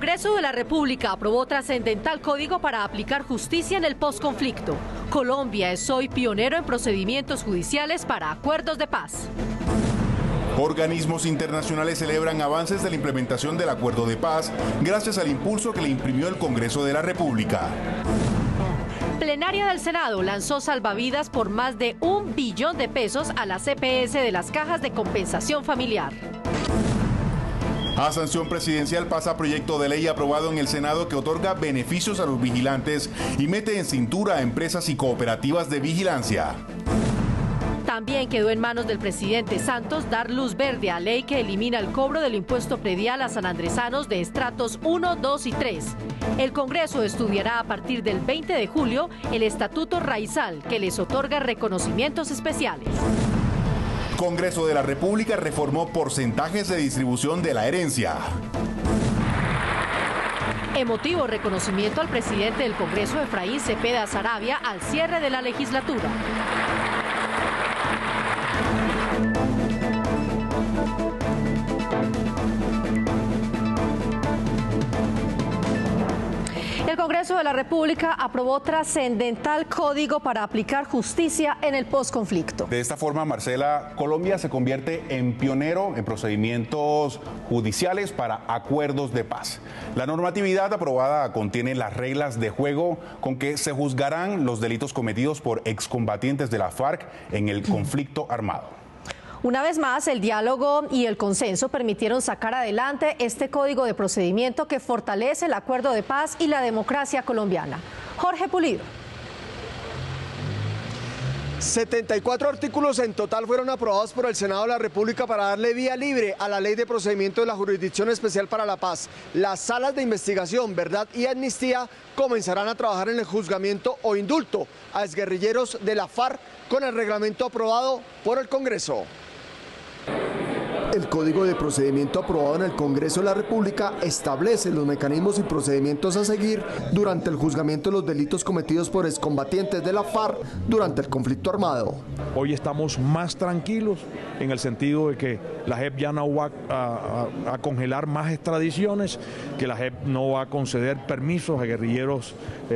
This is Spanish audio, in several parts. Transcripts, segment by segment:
Congreso de la República aprobó trascendental código para aplicar justicia en el posconflicto. Colombia es hoy pionero en procedimientos judiciales para acuerdos de paz. Organismos internacionales celebran avances de la implementación del acuerdo de paz gracias al impulso que le imprimió el Congreso de la República. Plenaria del Senado lanzó salvavidas por más de $1 billón a la CPS de las cajas de compensación familiar. A sanción presidencial pasa proyecto de ley aprobado en el Senado que otorga beneficios a los vigilantes y mete en cintura a empresas y cooperativas de vigilancia. También quedó en manos del presidente Santos dar luz verde a ley que elimina el cobro del impuesto predial a sanandresanos de estratos 1, 2 y 3. El Congreso estudiará a partir del 20 de julio el Estatuto Raizal, que les otorga reconocimientos especiales. Congreso de la República reformó porcentajes de distribución de la herencia. Emotivo reconocimiento al presidente del Congreso, Efraín Cepeda Saravia, al cierre de la legislatura. El Congreso de la República aprobó trascendental código para aplicar justicia en el posconflicto. De esta forma, Marcela, Colombia se convierte en pionero en procedimientos judiciales para acuerdos de paz. La normatividad aprobada contiene las reglas de juego con que se juzgarán los delitos cometidos por excombatientes de la FARC en el conflicto armado. Una vez más, el diálogo y el consenso permitieron sacar adelante este código de procedimiento que fortalece el acuerdo de paz y la democracia colombiana. Jorge Pulido. 74 artículos en total fueron aprobados por el Senado de la República para darle vía libre a la Ley de Procedimiento de la Jurisdicción Especial para la Paz. Las salas de investigación, verdad y amnistía comenzarán a trabajar en el juzgamiento o indulto a exguerrilleros de la FARC con el reglamento aprobado por el Congreso. El Código de Procedimiento aprobado en el Congreso de la República establece los mecanismos y procedimientos a seguir durante el juzgamiento de los delitos cometidos por excombatientes de la FARC durante el conflicto armado. Hoy estamos más tranquilos en el sentido de que la JEP ya no va a congelar más extradiciones, que la JEP no va a conceder permisos a guerrilleros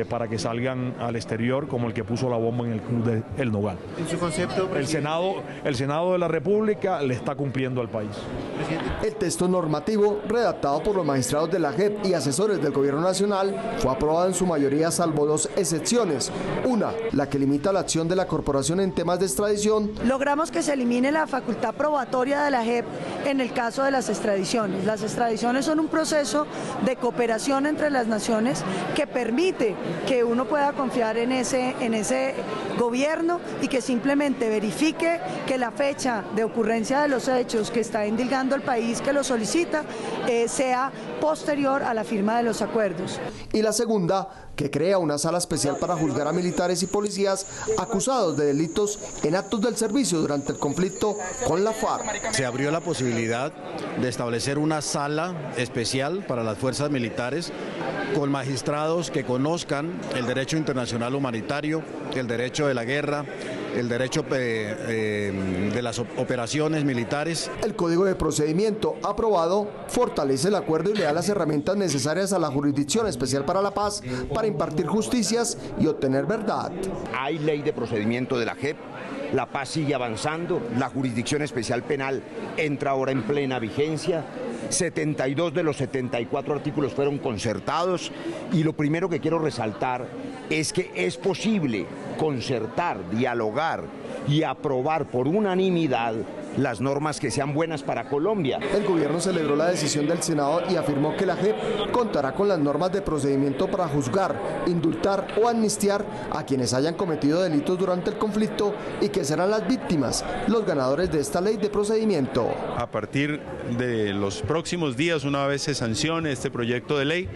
para que salgan al exterior, como el que puso la bomba en el Club de El Nogal. En su concepto, el Senado de la República le está cumpliendo al país. El texto normativo, redactado por los magistrados de la JEP y asesores del Gobierno Nacional, fue aprobado en su mayoría salvo dos excepciones. Una, la que limita la acción de la corporación en temas de extradición. Logramos que se elimine la facultad probatoria de la JEP en el caso de las extradiciones. Las extradiciones son un proceso de cooperación entre las naciones que permite que uno pueda confiar en ese gobierno y que simplemente verifique que la fecha de ocurrencia de los hechos que está indicando el país que lo solicita sea posterior a la firma de los acuerdos. Y la segunda, que crea una sala especial para juzgar a militares y policías acusados de delitos en actos del servicio durante el conflicto con la FARC. Se abrió la posibilidad de establecer una sala especial para las fuerzas militares con magistrados que conozcan el derecho internacional humanitario, el derecho de la guerra, el derecho de las operaciones militares. El Código de Procedimiento aprobado fortalece el acuerdo y le da las herramientas necesarias a la Jurisdicción Especial para la Paz para impartir justicias y obtener verdad. Hay ley de procedimiento de la JEP, la paz sigue avanzando, la Jurisdicción Especial Penal entra ahora en plena vigencia. 72 de los 74 artículos fueron concertados y lo primero que quiero resaltar es que es posible concertar, dialogar y aprobar por unanimidad las normas que sean buenas para Colombia. El gobierno celebró la decisión del Senado y afirmó que la JEP contará con las normas de procedimiento para juzgar, indultar o amnistiar a quienes hayan cometido delitos durante el conflicto y que serán las víctimas los ganadores de esta ley de procedimiento. A partir de los próximos días, una vez se sancione este proyecto de ley,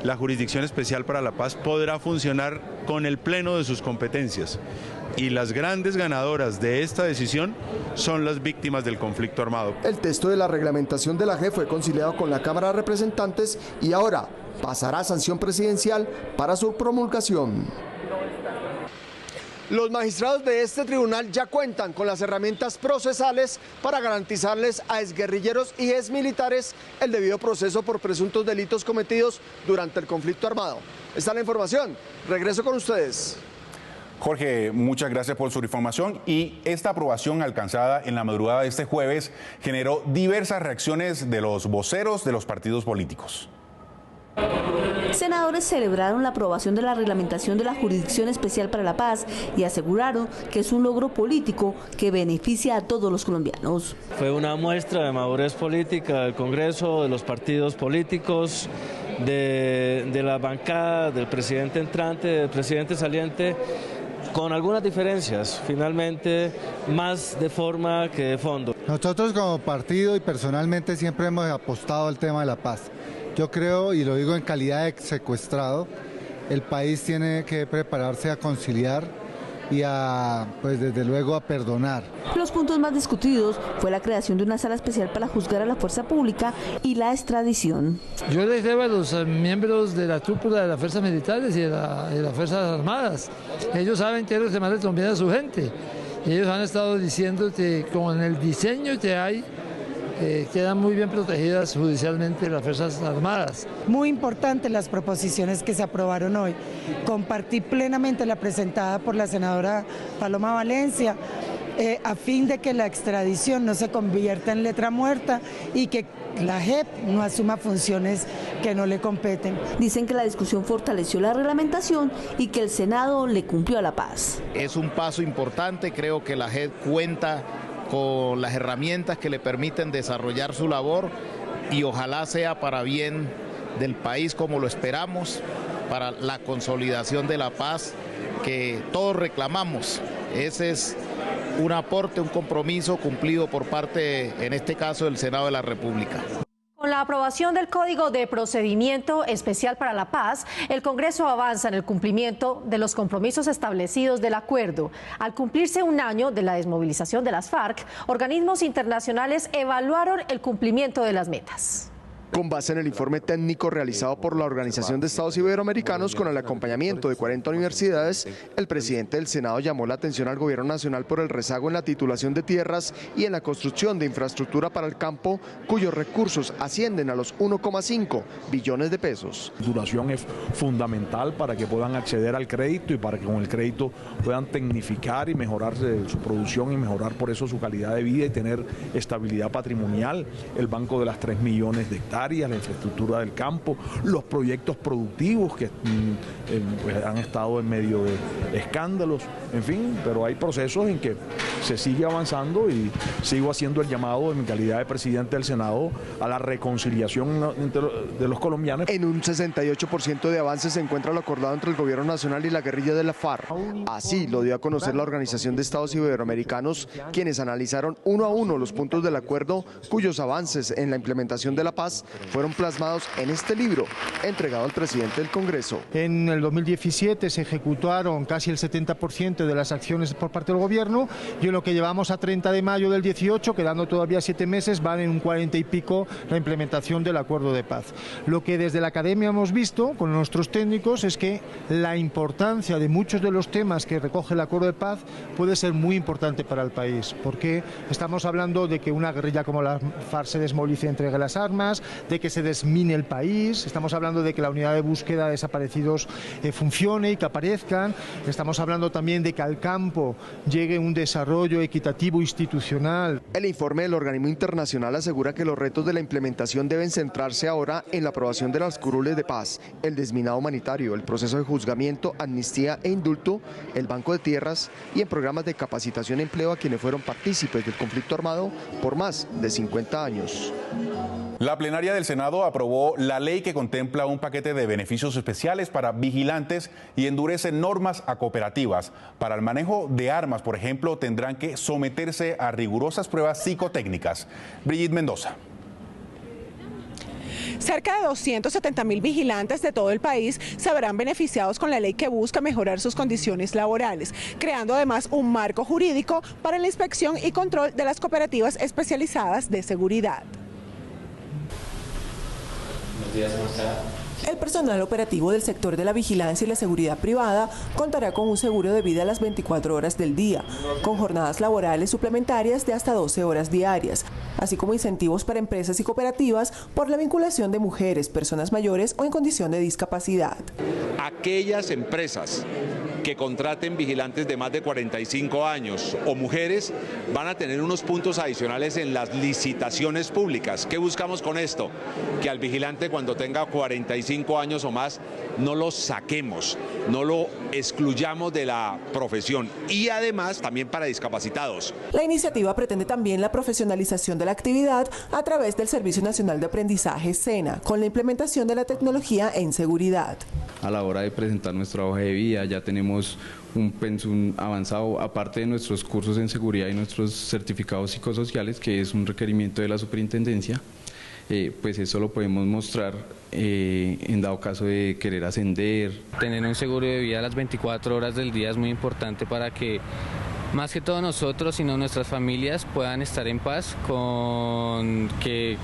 la Jurisdicción Especial para la Paz podrá funcionar con el pleno de sus competencias. Y las grandes ganadoras de esta decisión son las víctimas del conflicto armado. El texto de la reglamentación de la JEP fue conciliado con la Cámara de Representantes y ahora pasará a sanción presidencial para su promulgación. Los magistrados de este tribunal ya cuentan con las herramientas procesales para garantizarles a exguerrilleros y exmilitares el debido proceso por presuntos delitos cometidos durante el conflicto armado. Esta es la información. Regreso con ustedes. Jorge, muchas gracias por su información. Y esta aprobación alcanzada en la madrugada de este jueves generó diversas reacciones de los voceros de los partidos políticos. Senadores celebraron la aprobación de la reglamentación de la Jurisdicción Especial para la Paz y aseguraron que es un logro político que beneficia a todos los colombianos. Fue una muestra de madurez política del Congreso, de los partidos políticos, de la bancada, del presidente entrante, del presidente saliente, con algunas diferencias, finalmente más de forma que de fondo. Nosotros como partido y personalmente siempre hemos apostado al tema de la paz. Yo creo, y lo digo en calidad de secuestrado, el país tiene que prepararse a conciliar y pues desde luego a perdonar. Los puntos más discutidos fue la creación de una sala especial para juzgar a la fuerza pública y la extradición. Yo les debo a los miembros de la cúpula de las fuerzas militares y de las fuerzas armadas. Ellos saben qué es lo que más les conviene a su gente. Y ellos han estado diciendo que con el diseño que hay, quedan muy bien protegidas judicialmente las Fuerzas Armadas. Muy importantes las proposiciones que se aprobaron hoy. Compartí plenamente la presentada por la senadora Paloma Valencia, a fin de que la extradición no se convierta en letra muerta y que la JEP no asuma funciones que no le competen. Dicen que la discusión fortaleció la reglamentación y que el Senado le cumplió a la paz. Es un paso importante, creo que la JEP cuenta con las herramientas que le permiten desarrollar su labor y ojalá sea para bien del país como lo esperamos, para la consolidación de la paz que todos reclamamos. Ese es un aporte, un compromiso cumplido por parte, en este caso, del Senado de la República. Con la aprobación del Código de Procedimiento Especial para la Paz, el Congreso avanza en el cumplimiento de los compromisos establecidos del acuerdo. Al cumplirse un año de la desmovilización de las FARC, organismos internacionales evaluaron el cumplimiento de las metas. Con base en el informe técnico realizado por la Organización de Estados Iberoamericanos con el acompañamiento de 40 universidades, el presidente del Senado llamó la atención al Gobierno Nacional por el rezago en la titulación de tierras y en la construcción de infraestructura para el campo, cuyos recursos ascienden a los 1,5 billones de pesos. La duración es fundamental para que puedan acceder al crédito y para que con el crédito puedan tecnificar y mejorar su producción y mejorar por eso su calidad de vida y tener estabilidad patrimonial. El Banco de las 3 millones de hectáreas, la infraestructura del campo, los proyectos productivos que pues han estado en medio de escándalos, en fin, pero hay procesos en que se sigue avanzando y sigo haciendo el llamado en mi calidad de presidente del Senado a la reconciliación de los colombianos. En un 68% de avances se encuentra lo acordado entre el Gobierno Nacional y la guerrilla de la FARC. Así lo dio a conocer la Organización de Estados Iberoamericanos, quienes analizaron uno a uno los puntos del acuerdo, cuyos avances en la implementación de la paz fueron plasmados en este libro, entregado al presidente del Congreso. En el 2017 se ejecutaron casi el 70% de las acciones por parte del Gobierno y en lo que llevamos a 30 de mayo del 18, quedando todavía 7 meses, van en un 40 y pico la implementación del acuerdo de paz. Lo que desde la academia hemos visto con nuestros técnicos es que la importancia de muchos de los temas que recoge el acuerdo de paz puede ser muy importante para el país, porque estamos hablando de que una guerrilla como la FARC se desmovilice y entregue las armas, de que se desmine el país, estamos hablando de que la unidad de búsqueda de desaparecidos funcione y que aparezcan, estamos hablando también de que al campo llegue un desarrollo equitativo institucional. El informe del organismo internacional asegura que los retos de la implementación deben centrarse ahora en la aprobación de las curules de paz, el desminado humanitario, el proceso de juzgamiento, amnistía e indulto, el banco de tierras y en programas de capacitación y empleo a quienes fueron partícipes del conflicto armado por más de 50 años. La plenaria del Senado aprobó la ley que contempla un paquete de beneficios especiales para vigilantes y endurece normas a cooperativas. Para el manejo de armas, por ejemplo, tendrán que someterse a rigurosas pruebas psicotécnicas. Brigitte Mendoza. Cerca de 270.000 vigilantes de todo el país se verán beneficiados con la ley que busca mejorar sus condiciones laborales, creando además un marco jurídico para la inspección y control de las cooperativas especializadas de seguridad. Buenos días, ¿cómo está? El personal operativo del sector de la vigilancia y la seguridad privada contará con un seguro de vida a las 24 horas del día, con jornadas laborales suplementarias de hasta 12 horas diarias, así como incentivos para empresas y cooperativas por la vinculación de mujeres, personas mayores o en condición de discapacidad. Aquellas empresas que contraten vigilantes de más de 45 años o mujeres van a tener unos puntos adicionales en las licitaciones públicas. ¿Qué buscamos con esto? Que al vigilante cuando tenga 45 años o más no lo saquemos, no lo excluyamos de la profesión y además también para discapacitados. La iniciativa pretende también la profesionalización de la actividad a través del Servicio Nacional de Aprendizaje SENA, con la implementación de la tecnología en seguridad. A la hora de presentar nuestra hoja de vida ya tenemos un pensum avanzado, aparte de nuestros cursos en seguridad y nuestros certificados psicosociales, que es un requerimiento de la superintendencia. Pues eso lo podemos mostrar en dado caso de querer ascender. Tener un seguro de vida a las 24 horas del día es muy importante para que más que todos nosotros, sino nuestras familias puedan estar en paz con que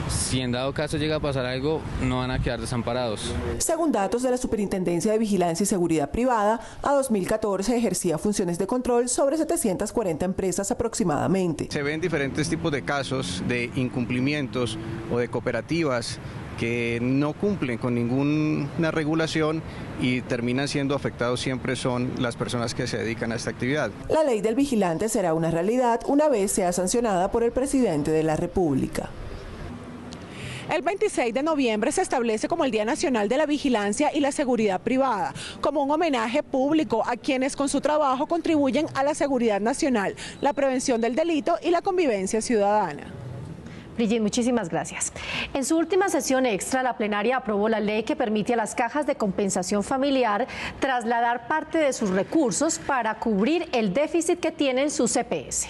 si en dado caso llega a pasar algo, no van a quedar desamparados. Según datos de la Superintendencia de Vigilancia y Seguridad Privada, a 2014 ejercía funciones de control sobre 740 empresas aproximadamente. Se ven diferentes tipos de casos de incumplimientos o de cooperativas que no cumplen con ninguna regulación y terminan siendo afectados siempre son las personas que se dedican a esta actividad. La ley del vigilante será una realidad una vez sea sancionada por el presidente de la República. El 26 de noviembre se establece como el Día Nacional de la Vigilancia y la Seguridad Privada, como un homenaje público a quienes con su trabajo contribuyen a la seguridad nacional, la prevención del delito y la convivencia ciudadana. Brigitte, muchísimas gracias. En su última sesión extra, la plenaria aprobó la ley que permite a las cajas de compensación familiar trasladar parte de sus recursos para cubrir el déficit que tienen sus EPS.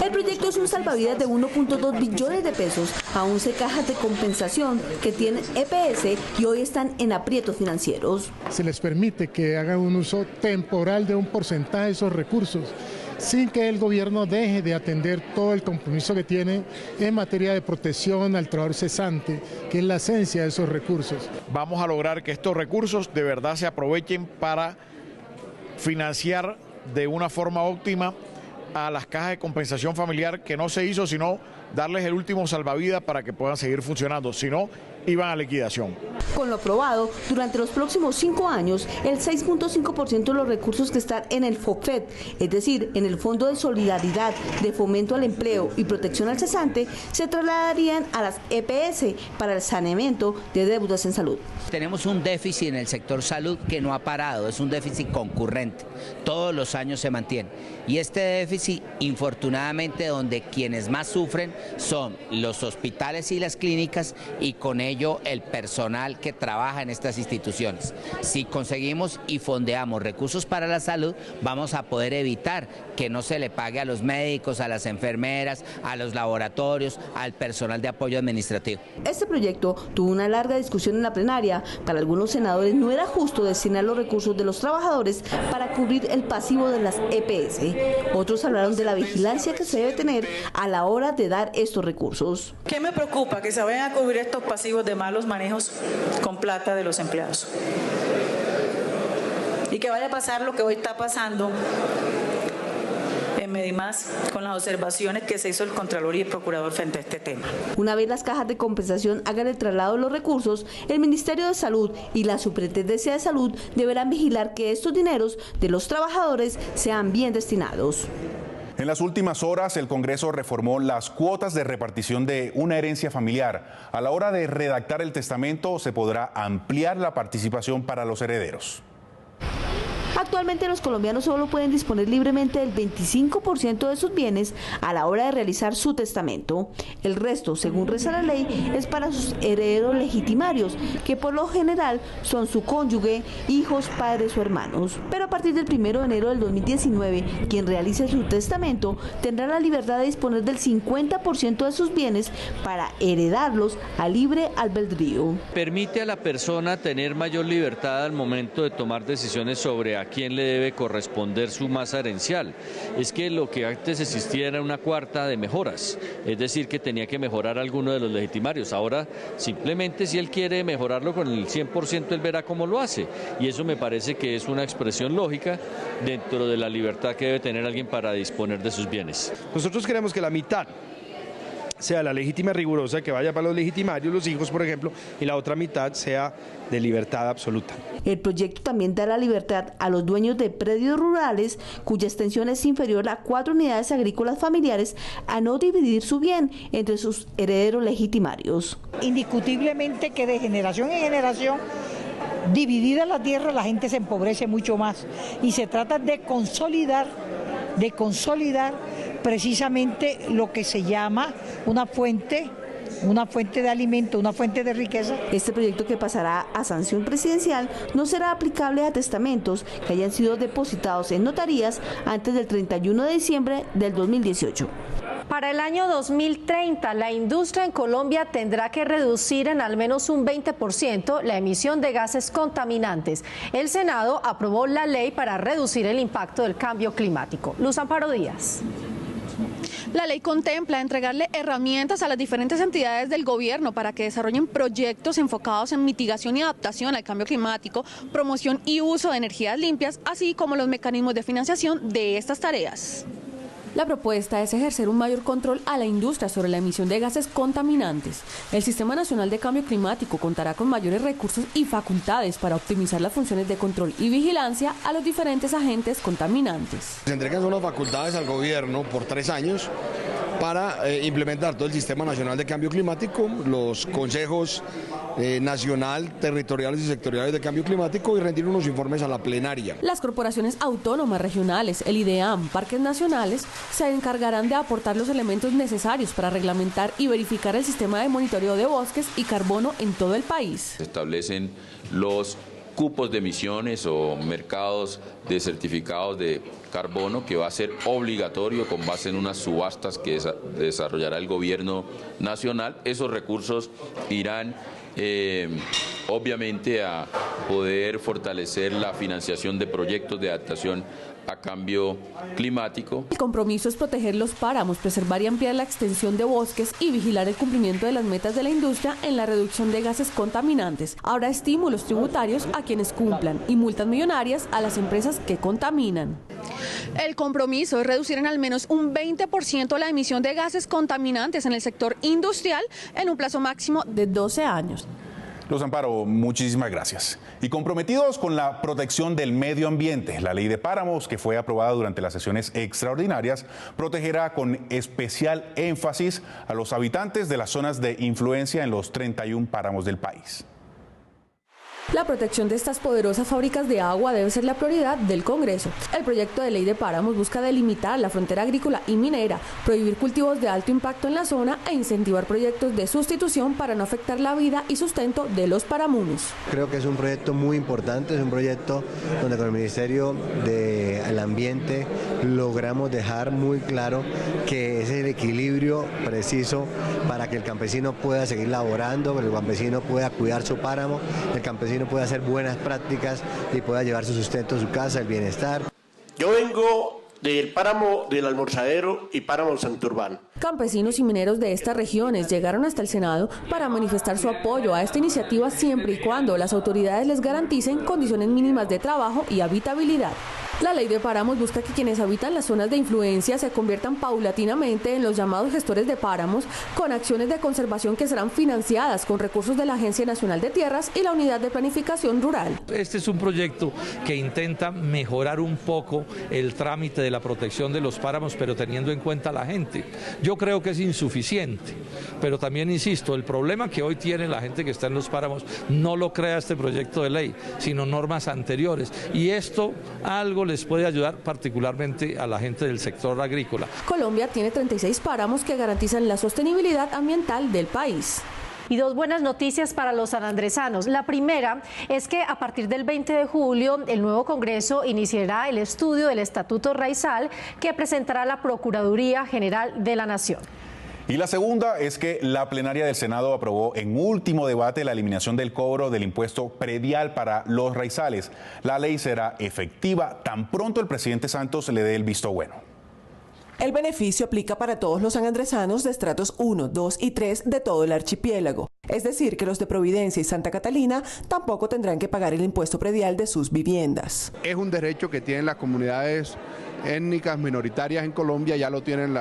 El proyecto es un salvavidas de 1.2 billones de pesos a 11 cajas de compensación que tienen EPS y hoy están en aprietos financieros. Se les permite que hagan un uso temporal de un porcentaje de esos recursos, sin que el gobierno deje de atender todo el compromiso que tiene en materia de protección al trabajador cesante, que es la esencia de esos recursos. Vamos a lograr que estos recursos de verdad se aprovechen para financiar de una forma óptima a las cajas de compensación familiar, que no se hizo sino darles el último salvavidas para que puedan seguir funcionando, si no iban a liquidación. Con lo aprobado, durante los próximos 5 años, el 6.5% de los recursos que están en el FOCFED, es decir, en el Fondo de Solidaridad de Fomento al Empleo y Protección al Cesante, se trasladarían a las EPS para el saneamiento de deudas en salud. Tenemos un déficit en el sector salud que no ha parado, es un déficit concurrente, todos los años se mantiene. Y este déficit, infortunadamente, donde quienes más sufren son los hospitales y las clínicas y con ello el personal que trabaja en estas instituciones. Si conseguimos y fondeamos recursos para la salud, vamos a poder evitar que no se le pague a los médicos, a las enfermeras, a los laboratorios, al personal de apoyo administrativo. Este proyecto tuvo una larga discusión en la plenaria. Para algunos senadores no era justo destinar los recursos de los trabajadores para cubrir el pasivo de las EPS. Otros hablaron de la vigilancia que se debe tener a la hora de dar estos recursos. ¿Qué me preocupa? Que se vayan a cubrir estos pasivos de malos manejos con plata de los empleados. Y que vaya a pasar lo que hoy está pasando en Medimás con las observaciones que se hizo el Contralor y el Procurador frente a este tema. Una vez las cajas de compensación hagan el traslado de los recursos, el Ministerio de Salud y la Superintendencia de Salud deberán vigilar que estos dineros de los trabajadores sean bien destinados. En las últimas horas, el Congreso reformó las cuotas de repartición de una herencia familiar. A la hora de redactar el testamento, se podrá ampliar la participación para los herederos. Actualmente los colombianos solo pueden disponer libremente del 25% de sus bienes a la hora de realizar su testamento. El resto, según reza la ley, es para sus herederos legitimarios, que por lo general son su cónyuge, hijos, padres o hermanos. Pero a partir del 1 de enero del 2019, quien realice su testamento tendrá la libertad de disponer del 50% de sus bienes para heredarlos a libre albedrío. Permite a la persona tener mayor libertad al momento de tomar decisiones sobre a quién le debe corresponder su masa herencial. Es que lo que antes existía era una cuarta de mejoras, es decir, que tenía que mejorar alguno de los legitimarios. Ahora, simplemente si él quiere mejorarlo con el 100%, él verá cómo lo hace. Y eso me parece que es una expresión lógica dentro de la libertad que debe tener alguien para disponer de sus bienes. Nosotros queremos que la mitad sea la legítima rigurosa, que vaya para los legitimarios, los hijos, por ejemplo, y la otra mitad sea de libertad absoluta. El proyecto también dará libertad a los dueños de predios rurales cuya extensión es inferior a 4 unidades agrícolas familiares a no dividir su bien entre sus herederos legitimarios. Indiscutiblemente que de generación en generación, dividida la tierra, la gente se empobrece mucho más y se trata de consolidar precisamente lo que se llama una fuente de alimento, una fuente de riqueza. Este proyecto, que pasará a sanción presidencial, no será aplicable a testamentos que hayan sido depositados en notarías antes del 31 de diciembre del 2018. Para el año 2030, la industria en Colombia tendrá que reducir en al menos un 20% la emisión de gases contaminantes. El Senado aprobó la ley para reducir el impacto del cambio climático. Luz Amparo Díaz. La ley contempla entregarle herramientas a las diferentes entidades del gobierno para que desarrollen proyectos enfocados en mitigación y adaptación al cambio climático, promoción y uso de energías limpias, así como los mecanismos de financiación de estas tareas. La propuesta es ejercer un mayor control a la industria sobre la emisión de gases contaminantes. El Sistema Nacional de Cambio Climático contará con mayores recursos y facultades para optimizar las funciones de control y vigilancia a los diferentes agentes contaminantes. Se entregan unas facultades al gobierno por 3 años para implementar todo el Sistema Nacional de Cambio Climático, los consejos nacional, territoriales y sectoriales de cambio climático, y rendir unos informes a la plenaria. Las corporaciones autónomas regionales, el IDEAM, parques nacionales, se encargarán de aportar los elementos necesarios para reglamentar y verificar el sistema de monitoreo de bosques y carbono en todo el país. Se establecen los cupos de emisiones o mercados de certificados de carbono, que va a ser obligatorio con base en unas subastas que desarrollará el gobierno nacional. Esos recursos irán obviamente a poder fortalecer la financiación de proyectos de adaptación a cambio climático. El compromiso es proteger los páramos, preservar y ampliar la extensión de bosques y vigilar el cumplimiento de las metas de la industria en la reducción de gases contaminantes. Habrá estímulos tributarios a quienes cumplan y multas millonarias a las empresas que contaminan. El compromiso es reducir en al menos un 20% la emisión de gases contaminantes en el sector industrial en un plazo máximo de 12 años. Luz Amparo, muchísimas gracias. Y comprometidos con la protección del medio ambiente, la ley de páramos, que fue aprobada durante las sesiones extraordinarias, protegerá con especial énfasis a los habitantes de las zonas de influencia en los 31 páramos del país. La protección de estas poderosas fábricas de agua debe ser la prioridad del Congreso. El proyecto de ley de páramos busca delimitar la frontera agrícola y minera, prohibir cultivos de alto impacto en la zona e incentivar proyectos de sustitución para no afectar la vida y sustento de los paramunos. Creo que es un proyecto muy importante, es un proyecto donde con el Ministerio del Ambiente logramos dejar muy claro que es el equilibrio preciso para que el campesino pueda seguir laborando, que el campesino pueda cuidar su páramo, el campesino pueda hacer buenas prácticas y pueda llevar su sustento a su casa, el bienestar. Yo vengo del páramo del Almorzadero y páramo Santurbán. Campesinos y mineros de estas regiones llegaron hasta el Senado para manifestar su apoyo a esta iniciativa siempre y cuando las autoridades les garanticen condiciones mínimas de trabajo y habitabilidad. La ley de páramos busca que quienes habitan las zonas de influencia se conviertan paulatinamente en los llamados gestores de páramos, con acciones de conservación que serán financiadas con recursos de la Agencia Nacional de Tierras y la Unidad de Planificación Rural. Este es un proyecto que intenta mejorar un poco el trámite de la protección de los páramos, pero teniendo en cuenta a la gente. Yo creo que es insuficiente, pero también insisto, el problema que hoy tiene la gente que está en los páramos no lo crea este proyecto de ley, sino normas anteriores, y esto algo les puede ayudar particularmente a la gente del sector agrícola. Colombia tiene 36 páramos que garantizan la sostenibilidad ambiental del país. Y dos buenas noticias para los sanandresanos. La primera es que a partir del 20 de julio el nuevo Congreso iniciará el estudio del Estatuto Raizal que presentará la Procuraduría General de la Nación. Y la segunda es que la plenaria del Senado aprobó en último debate la eliminación del cobro del impuesto predial para los raizales. La ley será efectiva tan pronto el presidente Santos le dé el visto bueno. El beneficio aplica para todos los sanandresanos de estratos 1, 2 y 3 de todo el archipiélago. Es decir, que los de Providencia y Santa Catalina tampoco tendrán que pagar el impuesto predial de sus viviendas. Es un derecho que tienen las comunidades étnicas minoritarias en Colombia, ya lo tienen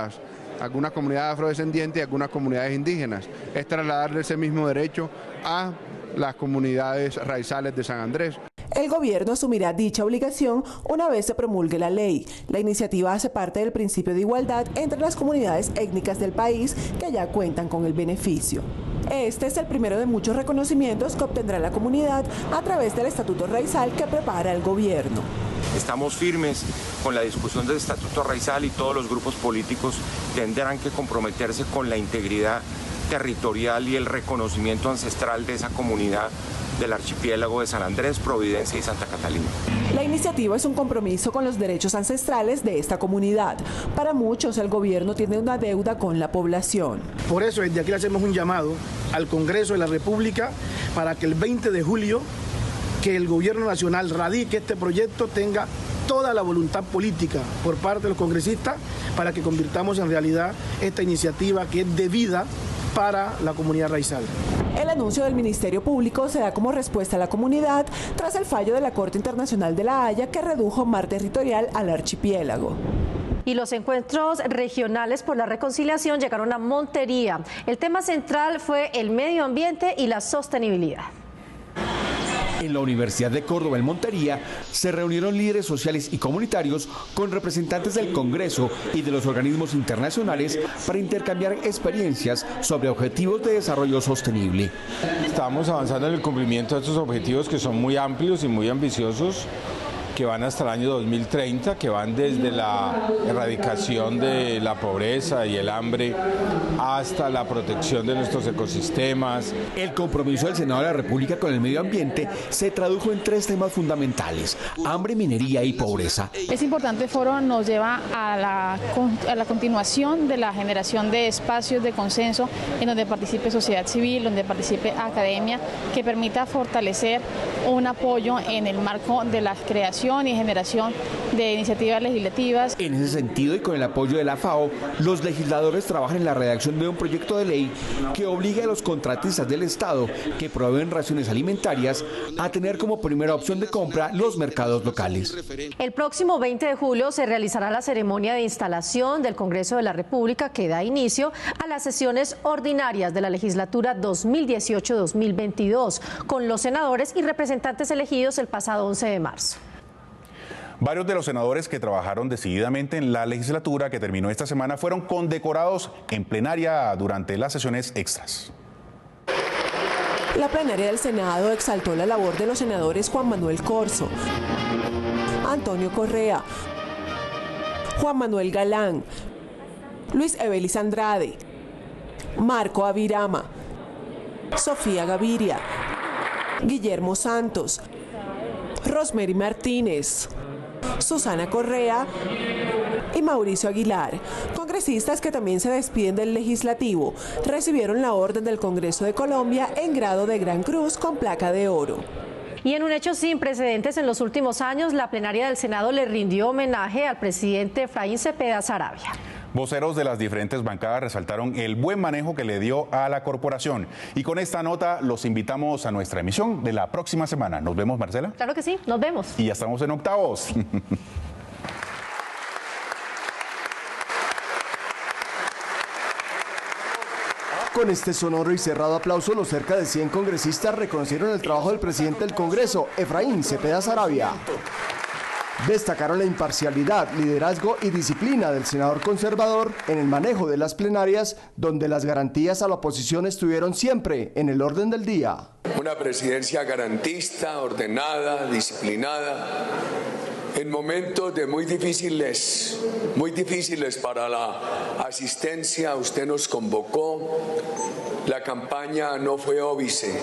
algunas comunidades afrodescendientes y algunas comunidades indígenas. Es trasladarle ese mismo derecho a las comunidades raizales de San Andrés. El gobierno asumirá dicha obligación una vez se promulgue la ley. La iniciativa hace parte del principio de igualdad entre las comunidades étnicas del país que ya cuentan con el beneficio. Este es el primero de muchos reconocimientos que obtendrá la comunidad a través del Estatuto Raizal que prepara el gobierno. Estamos firmes con la discusión del Estatuto Raizal y todos los grupos políticos tendrán que comprometerse con la integridad territorial y el reconocimiento ancestral de esa comunidad del archipiélago de San Andrés, Providencia y Santa Catalina. La iniciativa es un compromiso con los derechos ancestrales de esta comunidad. Para muchos, el gobierno tiene una deuda con la población. Por eso, desde aquí le hacemos un llamado al Congreso de la República para que el 20 de julio, que el gobierno nacional radique este proyecto, tenga toda la voluntad política por parte de los congresistas para que convirtamos en realidad esta iniciativa que es debida para la comunidad raizal. El anuncio del Ministerio Público se da como respuesta a la comunidad tras el fallo de la Corte Internacional de La Haya que redujo mar territorial al archipiélago. Y los encuentros regionales por la reconciliación llegaron a Montería. El tema central fue el medio ambiente y la sostenibilidad. En la Universidad de Córdoba, en Montería, se reunieron líderes sociales y comunitarios con representantes del Congreso y de los organismos internacionales para intercambiar experiencias sobre objetivos de desarrollo sostenible. Estamos avanzando en el cumplimiento de estos objetivos que son muy amplios y muy ambiciosos, que van hasta el año 2030, que van desde la erradicación de la pobreza y el hambre hasta la protección de nuestros ecosistemas. El compromiso del Senado de la República con el medio ambiente se tradujo en 3 temas fundamentales: hambre, minería y pobreza. Este importante foro nos lleva a la continuación de la generación de espacios de consenso en donde participe sociedad civil, donde participe academia, que permita fortalecer un apoyo en el marco de la creación y generación de iniciativas legislativas. En ese sentido, y con el apoyo de la FAO, los legisladores trabajan en la redacción de un proyecto de ley que obligue a los contratistas del Estado que proveen raciones alimentarias a tener como primera opción de compra los mercados locales. El próximo 20 de julio se realizará la ceremonia de instalación del Congreso de la República que da inicio a las sesiones ordinarias de la legislatura 2018-2022 con los senadores y representantes elegidos el pasado 11 de marzo. Varios de los senadores que trabajaron decididamente en la legislatura que terminó esta semana fueron condecorados en plenaria durante las sesiones extras. La plenaria del Senado exaltó la labor de los senadores Juan Manuel Corzo, Antonio Correa, Juan Manuel Galán, Luis Evelis Andrade, Marco Avirama, Sofía Gaviria, Guillermo Santos, Rosemary Martínez, Susana Correa y Mauricio Aguilar. Congresistas que también se despiden del legislativo recibieron la orden del Congreso de Colombia en grado de Gran Cruz con placa de oro. Y en un hecho sin precedentes en los últimos años, la plenaria del Senado le rindió homenaje al presidente Efraín Cepeda Saravia. Voceros de las diferentes bancadas resaltaron el buen manejo que le dio a la corporación. Y con esta nota los invitamos a nuestra emisión de la próxima semana. ¿Nos vemos, Marcela? Claro que sí, nos vemos. Y ya estamos en octavos. Con este sonoro y cerrado aplauso, los cerca de 100 congresistas reconocieron el trabajo del presidente del Congreso, Efraín Cepeda Saravia. Destacaron la imparcialidad, liderazgo y disciplina del senador conservador en el manejo de las plenarias, donde las garantías a la oposición estuvieron siempre en el orden del día. Una presidencia garantista, ordenada, disciplinada, en momentos de muy difíciles para la asistencia. Usted nos convocó, la campaña no fue óbice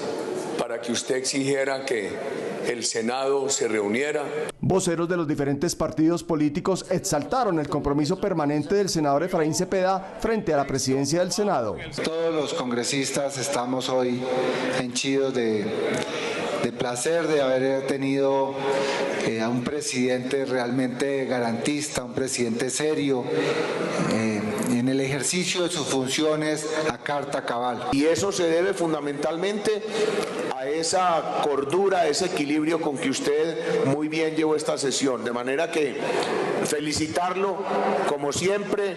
para que usted exigiera que el Senado se reuniera. Voceros de los diferentes partidos políticos exaltaron el compromiso permanente del senador Efraín Cepeda frente a la presidencia del Senado. Todos los congresistas estamos hoy henchidos de placer de haber tenido a un presidente realmente garantista, un presidente serio, en el ejercicio de sus funciones a carta cabal. Y eso se debe fundamentalmente a esa cordura, a ese equilibrio con que usted muy bien llevó esta sesión. De manera que felicitarlo como siempre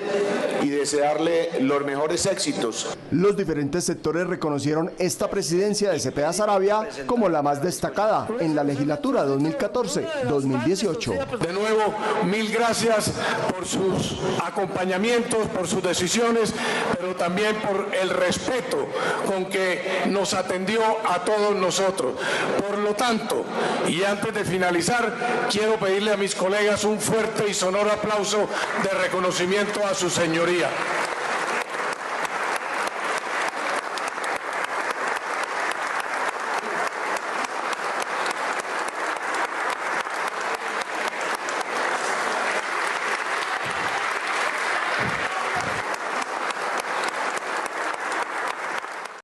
y desearle los mejores éxitos. Los diferentes sectores reconocieron esta presidencia de Cepeda Saravia como la más destacada en la legislatura 2014-2018. De nuevo, mil gracias por sus acompañamientos, por sus decisiones, pero también por el respeto con que nos atendió a todos nosotros. Por lo tanto, y antes de finalizar, quiero pedirle a mis colegas un fuerte y sonoro aplauso de reconocimiento a su señoría.